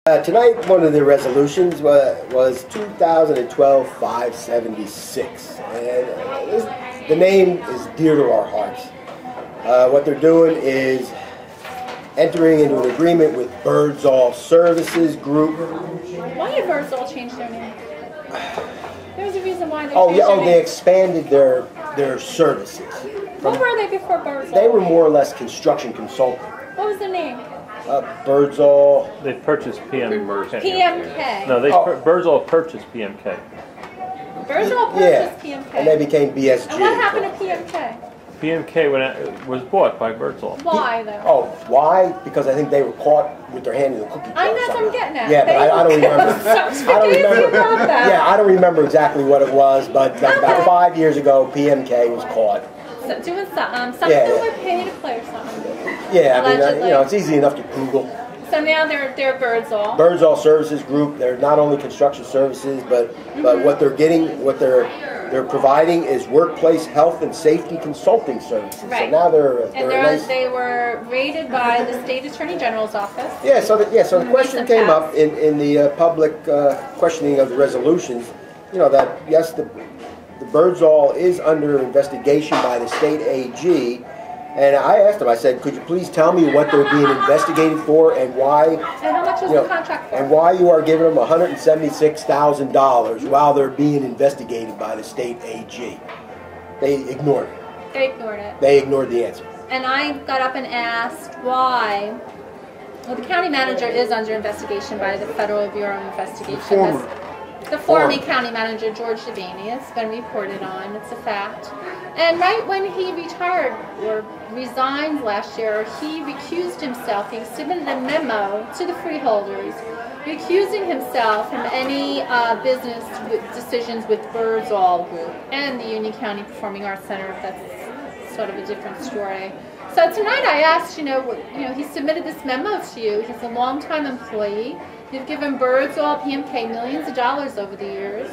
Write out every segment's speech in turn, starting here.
Tonight, one of the resolutions was 2012-576, and the name is dear to our hearts. What they're doing is entering into an agreement with Birdsall Services Group. Why did Birdsall change their name? There was a reason why they Oh changed yeah, their name. they expanded their services. What were they before Birdsall? They were more or less construction consulting. What was the name? Birdsall. They purchased PMK. PMK. No, Birdsall purchased PMK. Birdsall purchased PMK. And they became BSG. And what happened to PMK? PMK was bought by Birdsall. Why though? Oh, why? Because I think they were caught with their hand in the cookie jar. I know what I'm getting at. Yeah, but I don't remember. Yeah, I don't remember exactly what it was, but like about 5 years ago, PMK was caught. So doing something with pay to play or something. Yeah, I mean, it's easy enough to Google. So now they're Birdsall. Birdsall Services Group. They're not only construction services, but what they're providing is workplace health and safety consulting services. Right. So now they were rated by the State Attorney General's office. Yeah. So the question came up in the public questioning of the resolutions. You know that yes, the Birdsall is under investigation by the state AG. And I asked them, I said, could you please tell me what they're being investigated for and why? And how much is the contract for? And why you are giving them $176,000 while they're being investigated by the state AG. They ignored it. They ignored it. They ignored the answer. And I got up and asked why. Well, the county manager is under investigation by the Federal Bureau of Investigation. The former county manager, George Devaney, it's been reported on. It's a fact. And right when he retired or resigned last year, he recused himself. He submitted a memo to the freeholders recusing himself from any business decisions with Birdsall Group and the Union County Performing Arts Center. That's sort of a different story. So tonight I asked, he submitted this memo to you. He's a longtime employee. You've given Birdsall PMK millions of dollars over the years.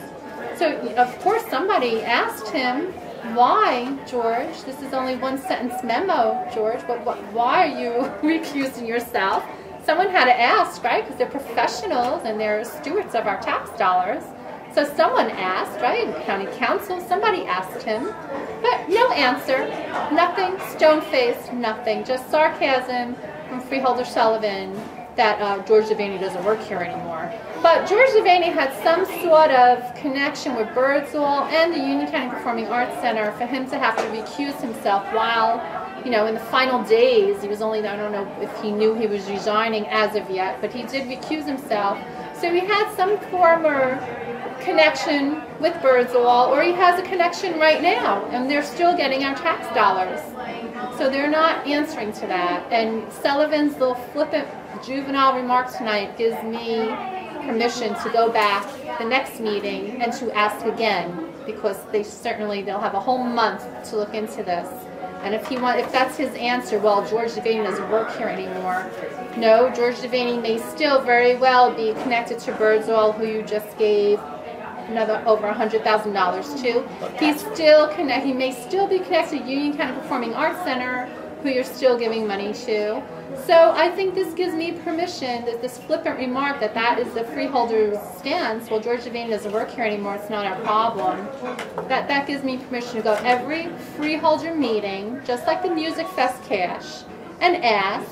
So, of course, somebody asked him, why, George? This is only one sentence memo, George, but why are you recusing yourself? Someone had to ask, right? Because they're professionals and they're stewards of our tax dollars. So someone asked, right? County council, somebody asked him. But no answer. Nothing, stone-faced, nothing. Just sarcasm from Freeholder Sullivan that George Devaney doesn't work here anymore. But George Devaney had some sort of connection with Birdsall and the Union County Performing Arts Center for him to have to recuse himself while, in the final days, he was only, I don't know if he knew he was resigning as of yet, but he did recuse himself. So he had some former connection with Birdsall, or he has a connection right now, and they're still getting our tax dollars. So they're not answering to that. And Sullivan's little flippant juvenile remark tonight gives me permission to go back the next meeting and to ask again, because they'll have a whole month to look into this. And if that's his answer, well, George Devaney doesn't work here anymore. No, George Devaney may still very well be connected to Birdsall, who you just gave another over $100,000 to. He may still be connected to Union County Performing Arts Center, who you're still giving money to. So I think this gives me permission, that this flippant remark that is the freeholder's stance, well, George Devaney doesn't work here anymore, it's not our problem. That gives me permission to go every freeholder meeting, just like the Music Fest cash, and ask,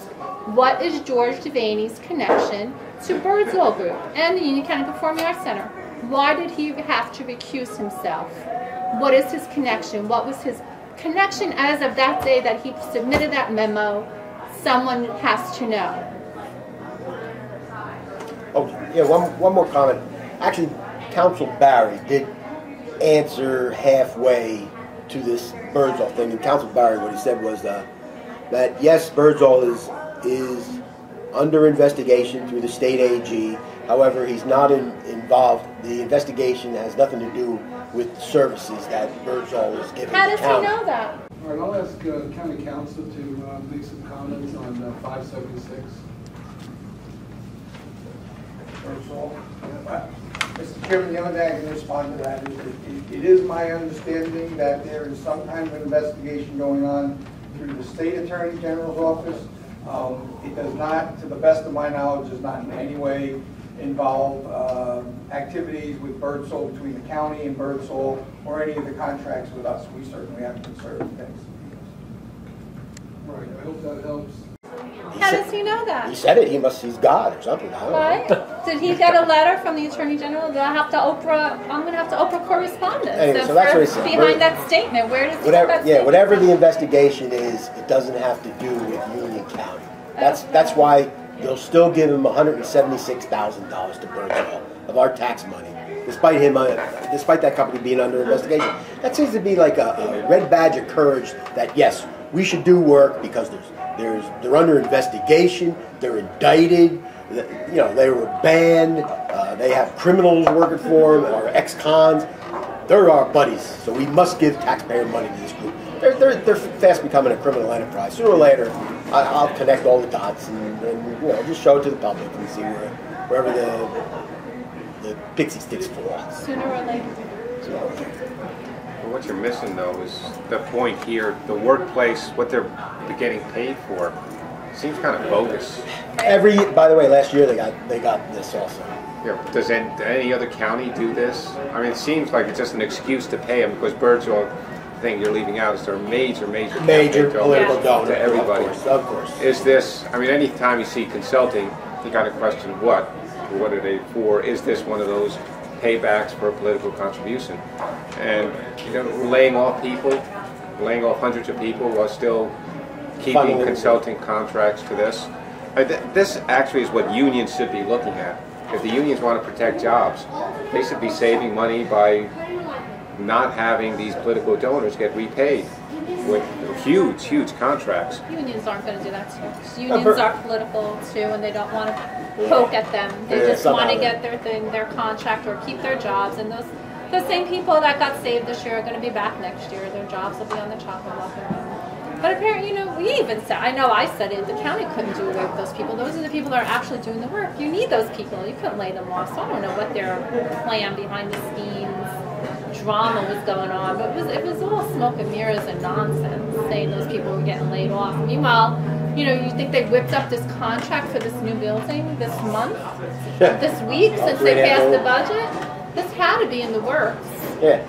what is George Devaney's connection to Birdsall Group and the Union County Performing Arts Center? Why did he have to recuse himself? What is his connection? What was his connection as of that day that he submitted that memo? Someone has to know. Oh, yeah, one more comment. Actually, Council Barry did answer halfway to this Birdsall thing. And Council Barry, what he said was that yes, Birdsall is under investigation through the state AG. However, he's not involved. The investigation has nothing to do with services that Birdsall is giving. How does he know that? All right, I'll ask County Council to make some comments on 576. Birdsall. Mr. Chairman, the only thing I can respond to that is that it is my understanding that there is some kind of investigation going on through the State Attorney General's office It does not, to the best of my knowledge, does not in any way involve activities with Birdsall, between the county and Birdsall, or any of the contracts with us. We certainly have conserved things. Right, I hope that helps. How does he know that? He said it. He's God or something. I don't know. What? Did he get a letter from the Attorney General? Do I have to Oprah? I'm going to have to Oprah correspondence. Anyway, so that's what he said. Behind that statement, where does Whatever, that statement whatever from? the investigation is, it doesn't have to do with Union County. That's why they'll still give him $176,000 to Birdsall of our tax money, despite that company being under investigation. That seems to be like a red badge of courage that yes, we should do work because they're under investigation, they're indicted, they were banned, they have criminals working for them or ex-cons. They're our buddies, so we must give taxpayer money to this group. They're fast becoming a criminal enterprise. Sooner or later, I'll connect all the dots and just show it to the public and see wherever the pixie sticks fall. Sooner or later. What you're missing, though, is the point here. The workplace, what they're getting paid for, seems kind of bogus. By the way, last year they got this also. Yeah, does any other county do this? I mean, it seems like it's just an excuse to pay them because Birdsall, thing you're leaving out is they're major political donor to everybody. Of course. Is this? I mean, anytime you see consulting, you got to question what are they for? Is this one of those paybacks for a political contribution? And laying off hundreds of people while still keeping consulting contracts to this. This actually is what unions should be looking at. If the unions want to protect jobs, they should be saving money by not having these political donors get repaid with huge contracts. Unions aren't going to do that too. Unions are political too, and they don't want to poke at them. They just want to get their contract or keep their jobs. And those same people that got saved this year are going to be back next year. Their jobs will be on the chopping block. But apparently, we even said, I said it, the county couldn't do away with those people. Those are the people that are actually doing the work. You need those people. You couldn't lay them off. So I don't know what their plan behind the scenes drama was going on, but it was all smoke and mirrors and nonsense, saying those people were getting laid off. Meanwhile, you think they whipped up this contract for this new building this month, this week, since they passed the budget? This had to be in the works. Yeah.